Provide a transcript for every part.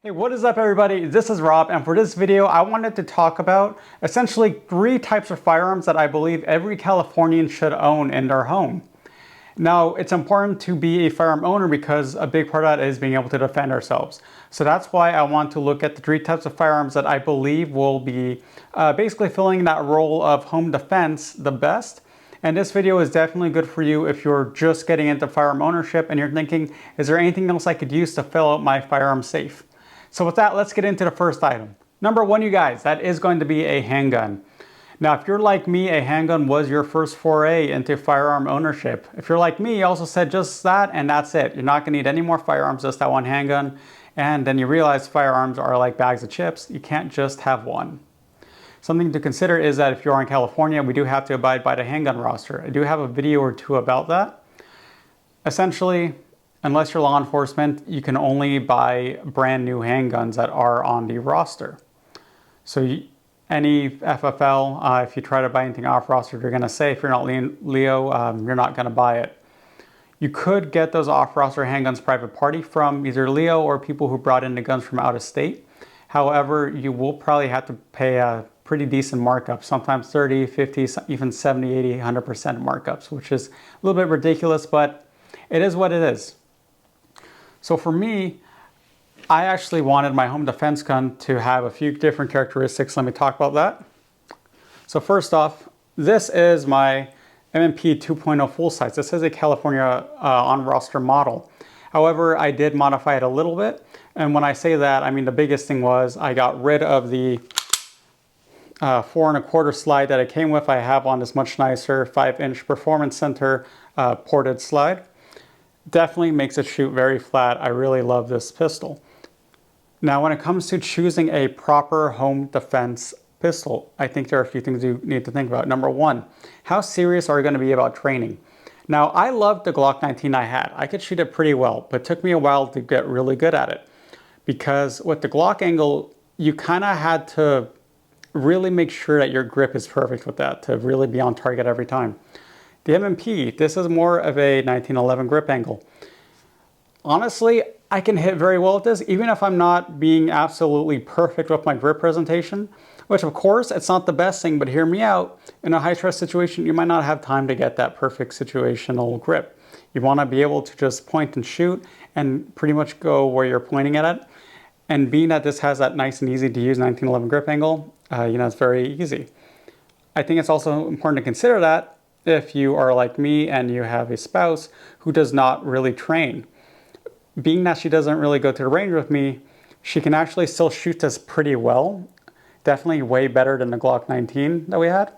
Hey, what is up everybody? This is Rob, and for this video I wanted to talk about essentially 3 types of firearms that I believe every Californian should own in their home. Now, it's important to be a firearm owner because a big part of that is being able to defend ourselves. So that's why I want to look at the 3 types of firearms that I believe will be basically filling that role of home defense the best. And this video is definitely good for you if you're just getting into firearm ownership and you're thinking, is there anything else I could use to fill out my firearm safe? So with that, let's get into the first item. Number 1, you guys, that is going to be a handgun. Now, if you're like me, a handgun was your first foray into firearm ownership. If you're like me, you also said just that and that's it. You're not gonna need any more firearms, just that one handgun. And then you realize firearms are like bags of chips. You can't just have one. Something to consider is that if you're in California, we do have to abide by the handgun roster. I do have a video or 2 about that. Essentially, unless you're law enforcement, you can only buy brand new handguns that are on the roster. So any FFL, if you try to buy anything off roster, they're gonna say if you're not Leo, you're not gonna buy it. You could get those off roster handguns private party from either Leo or people who brought in the guns from out of state. However, you will probably have to pay a pretty decent markup, sometimes 30, 50, even 70, 80, 100% markups, which is a little bit ridiculous, but it is what it is. So for me, I actually wanted my home defense gun to have a few different characteristics. Let me talk about that. So first off, this is my M&P 2.0 full size. This is a California on-roster model. However, I did modify it a little bit. And when I say that, I mean the biggest thing was I got rid of the 4 1/4 slide that it came with. I have on this much nicer 5-inch Performance Center ported slide. Definitely makes it shoot very flat. I really love this pistol. Now, when it comes to choosing a proper home defense pistol, I think there are a few things you need to think about. Number 1, how serious are you going to be about training? Now, I loved the Glock 19 I had. I could shoot it pretty well, but it took me a while to get really good at it. Because with the Glock angle, you kind of had to really make sure that your grip is perfect with that to really be on target every time. The M&P, this is more of a 1911 grip angle. Honestly, I can hit very well with this, even if I'm not being absolutely perfect with my grip presentation, which of course, it's not the best thing, but hear me out. In a high stress situation, you might not have time to get that perfect situational grip. You wanna be able to just point and shoot and pretty much go where you're pointing at it. And being that this has that nice and easy to use 1911 grip angle, it's very easy. I think it's also important to consider that if you are like me and you have a spouse who does not really train. Being that she doesn't really go to the range with me, she can actually still shoot this pretty well. Definitely way better than the Glock 19 that we had.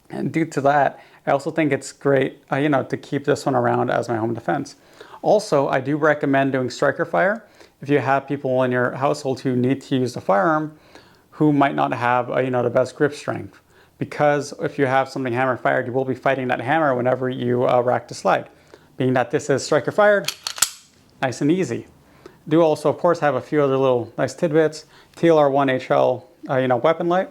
And due to that, I also think it's great, to keep this one around as my home defense. Also, I do recommend doing striker fire. If you have people in your household who need to use the firearm, who might not have, the best grip strength. Because if you have something hammer fired, you will be fighting that hammer whenever you rack the slide. Being that this is striker fired, nice and easy. Do also, of course, have a few other little nice tidbits. TLR1 HL, weapon light.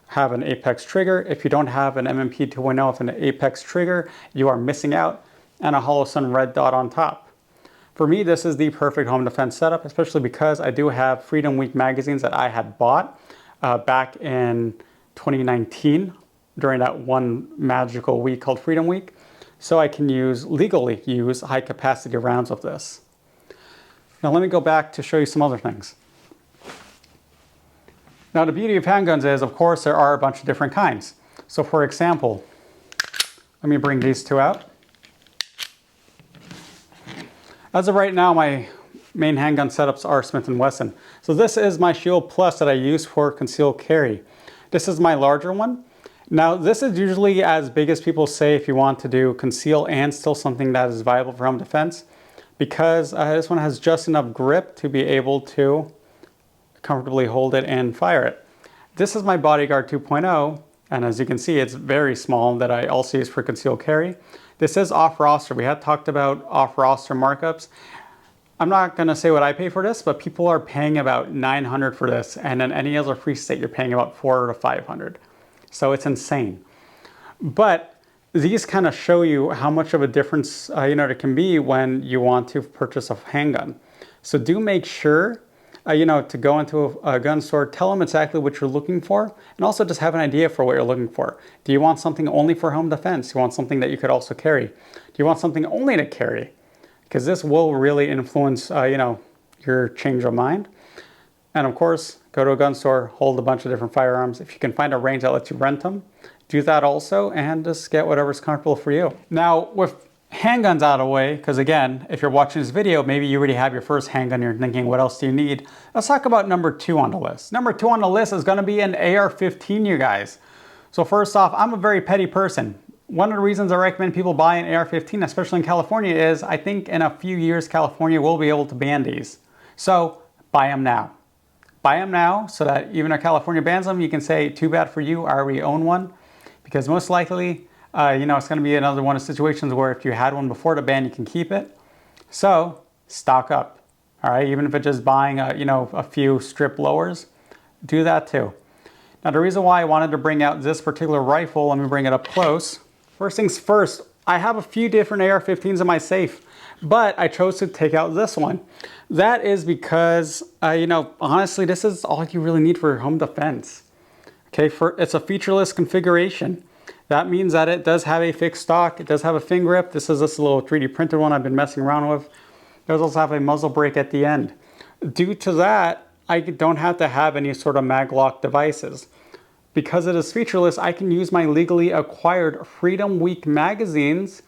Have an Apex trigger. If you don't have an M&P 2.0 with an Apex trigger, you are missing out. And a Hollow Sun red dot on top. For me, this is the perfect home defense setup, especially because I do have Freedom Week magazines that I had bought back in 2019 during that one magical week called Freedom Week. So I can legally use high capacity rounds of this. Now let me go back to show you some other things. Now the beauty of handguns is, of course, there are a bunch of different kinds. So for example, let me bring these 2 out. As of right now, my main handgun setups are Smith & Wesson. So this is my Shield Plus that I use for concealed carry. This is my larger one. Now, this is usually as big as people say if you want to do conceal and still something that is viable for home defense, because this one has just enough grip to be able to comfortably hold it and fire it. This is my Bodyguard 2.0, and as you can see, it's very small that I also use for concealed carry. This is off-roster. We had talked about off-roster markups. I'm not gonna say what I pay for this, but people are paying about $900 for this, and in any other free state, you're paying about $400 to $500. So it's insane. But these kind of show you how much of a difference there can be when you want to purchase a handgun. So do make sure to go into a gun store, tell them exactly what you're looking for, and also just have an idea for what you're looking for. Do you want something only for home defense? Do you want something that you could also carry? Do you want something only to carry? Because this will really influence, your change of mind. And of course, go to a gun store, hold a bunch of different firearms. If you can find a range that lets you rent them, do that also, and just get whatever's comfortable for you. Now, with handguns out of the way, because again, if you're watching this video, maybe you already have your first handgun, you're thinking, what else do you need? Let's talk about number 2 on the list. Number 2 on the list is gonna be an AR-15, you guys. So first off, I'm a very petty person. One of the reasons I recommend people buy an AR-15, especially in California, is I think in a few years, California will be able to ban these. So buy them now. Buy them now so that even if California bans them, you can say, too bad for you, I already own one. Because most likely, it's going to be another one of situations where if you had one before the ban, you can keep it. So stock up, all right? Even if it's just buying, a few strip lowers, do that too. Now, the reason why I wanted to bring out this particular rifle, let me bring it up close. First things first, I have a few different AR-15s in my safe, but I chose to take out this one. That is because, honestly, this is all you really need for home defense. Okay, it's a featureless configuration. That means that it does have a fixed stock. It does have a fin grip. This is this little 3D printed one I've been messing around with. It does also have a muzzle brake at the end. Due to that, I don't have to have any sort of mag lock devices. Because it is featureless, I can use my legally acquired Freedom Week magazines,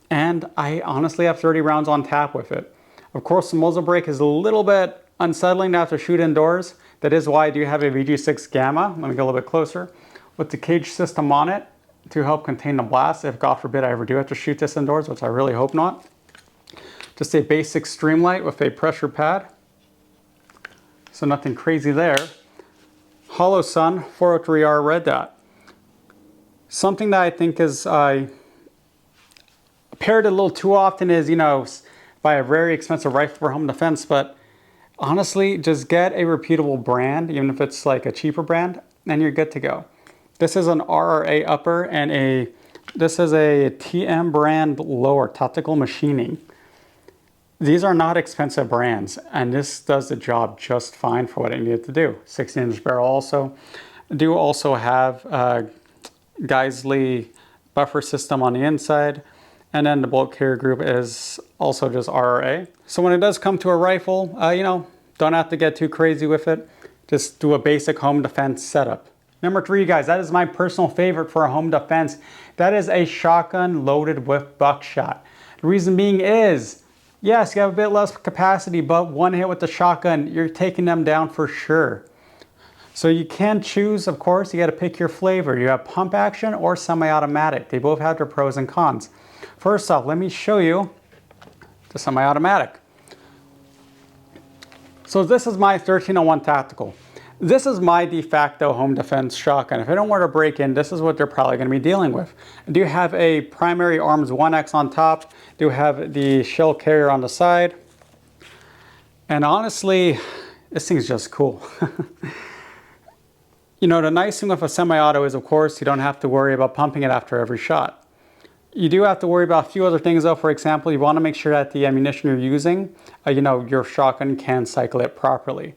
and I honestly have 30 rounds on tap with it. Of course, the muzzle brake is a little bit unsettling to have to shoot indoors. That is why I do have a VG6 Gamma. Let me get a little bit closer. With the cage system on it to help contain the blast, if God forbid I ever do have to shoot this indoors, which I really hope not. Just a basic Streamlight with a pressure pad. So nothing crazy there. Hollow Sun 403R red dot. Something that I think is paired a little too often is, buy a very expensive rifle for home defense, but honestly, just get a reputable brand, even if it's like a cheaper brand, and you're good to go. This is an RRA upper and this is a TM brand lower, Tactical Machining. These are not expensive brands, and this does the job just fine for what it needed to do. 16-inch barrel also. I do also have Geisley buffer system on the inside, and then the bolt carrier group is also just RRA. So when it does come to a rifle, don't have to get too crazy with it. Just do a basic home defense setup. Number 3, guys, that is my personal favorite for a home defense. That is a shotgun loaded with buckshot. The reason being is, yes, you have a bit less capacity, but one hit with the shotgun, you're taking them down for sure. So you can choose, of course, you got to pick your flavor. You have pump action or semi-automatic. They both have their pros and cons. First off, let me show you the semi-automatic. So this is my 1301 Tactical. This is my de facto home defense shotgun. If I don't want to break in, this is what they're probably going to be dealing with. I do have a primary arms 1X on top. Do have the shell carrier on the side. And honestly, this thing's just cool. The nice thing with a semi-auto is, of course, you don't have to worry about pumping it after every shot. You do have to worry about a few other things, though. For example, you want to make sure that the ammunition you're using, your shotgun can cycle it properly.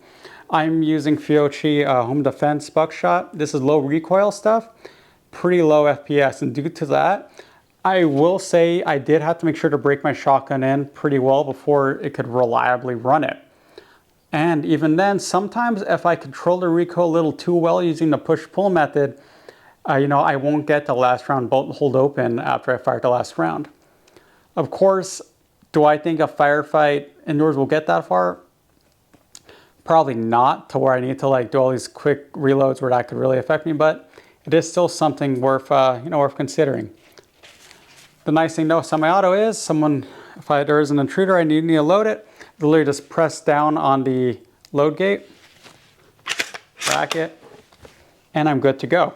I'm using Fiocchi Home Defense buckshot. This is low recoil stuff, pretty low FPS, and due to that, I will say I did have to make sure to break my shotgun in pretty well before it could reliably run it. And even then, sometimes if I control the recoil a little too well using the push-pull method, I won't get the last round bolt hold open after I fire the last round. Of course, do I think a firefight indoors will get that far? Probably not, to where I need to do all these quick reloads where that could really affect me, but it is still something worth considering. The nice thing though, semi-auto is if there is an intruder, I need to load it. Literally just press down on the load gate, back it, and I'm good to go.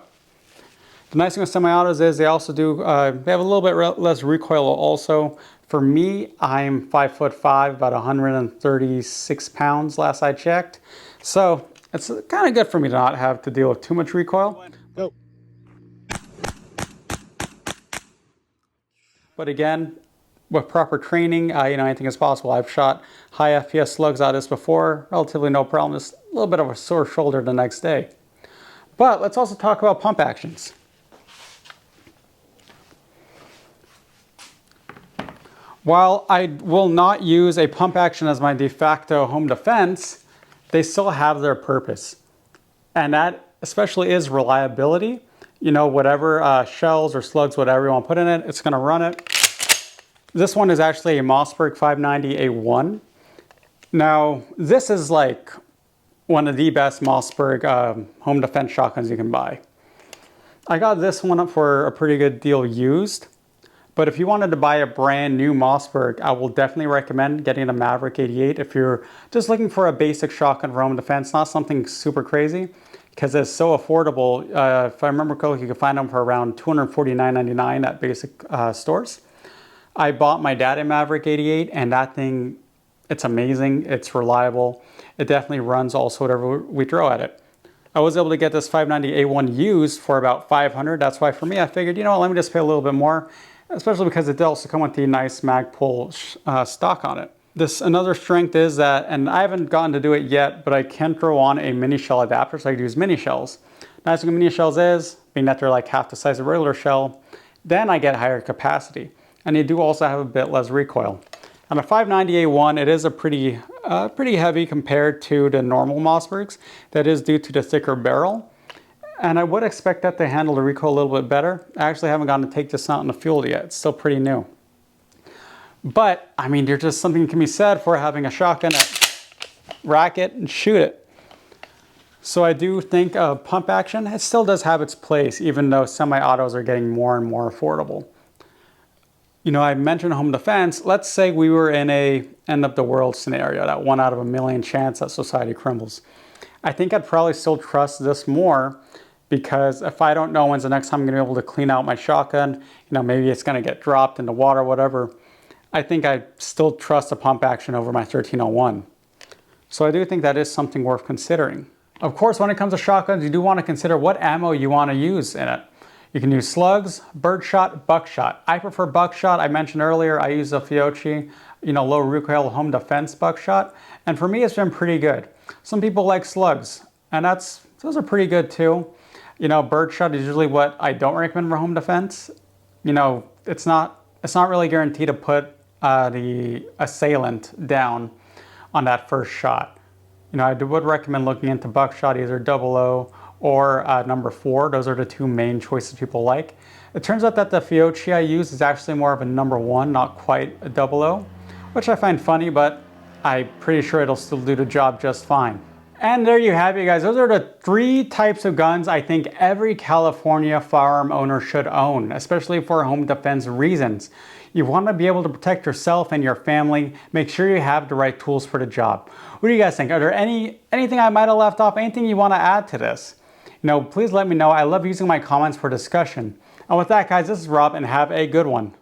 The nice thing with semi-autos is they also do, they have a little bit less recoil also. For me, I'm 5'5", about 136 pounds last I checked. So it's kind of good for me to not have to deal with too much recoil. Go. But again, with proper training, anything is possible. I've shot high FPS slugs out of this before, relatively no problem, just a little bit of a sore shoulder the next day. But let's also talk about pump actions. While I will not use a pump action as my de facto home defense, they still have their purpose. And that especially is reliability. Whatever shells or slugs, whatever you want to put in it, it's going to run it. This one is actually a Mossberg 590A1. Now, this is like one of the best Mossberg home defense shotguns you can buy. I got this one up for a pretty good deal used. But if you wanted to buy a brand new Mossberg, I will definitely recommend getting a Maverick 88 if you're just looking for a basic shotgun for home defense, not something super crazy, because it's so affordable. If I remember correctly, you can find them for around $249.99 at basic stores. I bought my dad a Maverick 88, and that thing, it's amazing, it's reliable. It definitely runs also whatever we throw at it. I was able to get this 590A1 used for about $500. That's why for me, I figured, let me just pay a little bit more, especially because it does also come with the nice Magpul stock on it. Another strength is that, and I haven't gotten to do it yet, but I can throw on a mini shell adapter, so I can use mini shells. Nice thing with mini shells is, being that they're like half the size of a regular shell, then I get higher capacity. And they do also have a bit less recoil. On a 590A1, it is a pretty heavy compared to the normal Mossbergs. That is due to the thicker barrel. And I would expect that to handle the recoil a little bit better. I actually haven't gotten to take this out in the field yet. It's still pretty new. But, there's just something can be said for having a shotgun that rack it and shoot it. So I do think pump action, it still does have its place, even though semi-autos are getting more and more affordable. I mentioned home defense. Let's say we were in a end of the world scenario, that 1 out of a million chance that society crumbles. I think I'd probably still trust this more, because if I don't know when's the next time I'm going to be able to clean out my shotgun, maybe it's going to get dropped into water, whatever, I think I still trust a pump action over my 1301. So I do think that is something worth considering. Of course, when it comes to shotguns, you do want to consider what ammo you want to use in it. You can use slugs, birdshot, buckshot. I prefer buckshot. I mentioned earlier I use a Fiocchi, low recoil home defense buckshot. And for me, it's been pretty good. Some people like slugs, and those are pretty good too. Birdshot is usually what I don't recommend for home defense. It's not really guaranteed to put the assailant down on that first shot. I would recommend looking into buckshot, either 00 or number 4. Those are the two main choices people like. It turns out that the Fiocchi I use is actually more of a number 1, not quite a 00, which I find funny, but I'm pretty sure it'll still do the job just fine. And there you have it, guys. Those are the 3 types of guns I think every California firearm owner should own, especially for home defense reasons. You want to be able to protect yourself and your family. Make sure you have the right tools for the job. What do you guys think? Are there anything I might have left off? Anything you want to add to this? Please let me know. I love using my comments for discussion. And with that, guys, this is Rob, and have a good one.